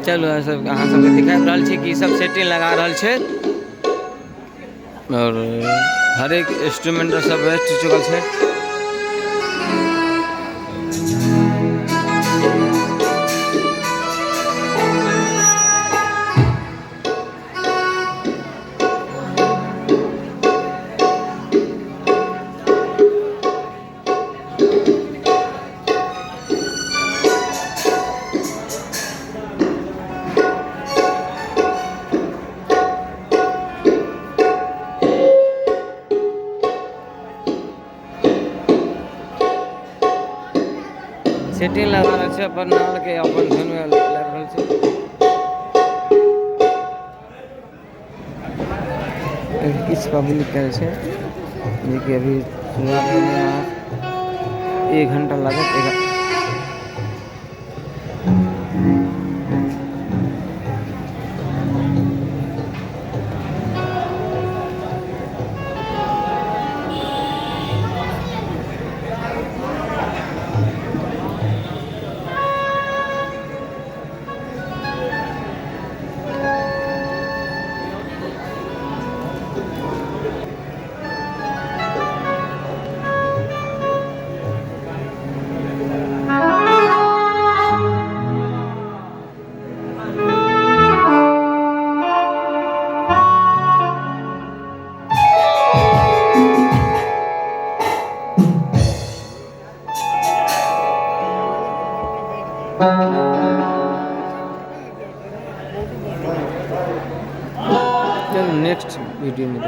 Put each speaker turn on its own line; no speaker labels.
चलो अहाँ सबके दिखा रहल छी कि सब सेटिंग लगा रहल छै और हर एक इंस्ट्रूमेंट सब बैठ चुकल छै। सेटिंग लगा रहल छै अपन नाल के अपन धुन में लग रहल छै। किस पब्लिक करे छै जेकि अभी शुरुआत में 1 घंटा लागत। चलो नेक्स्ट वीडियो में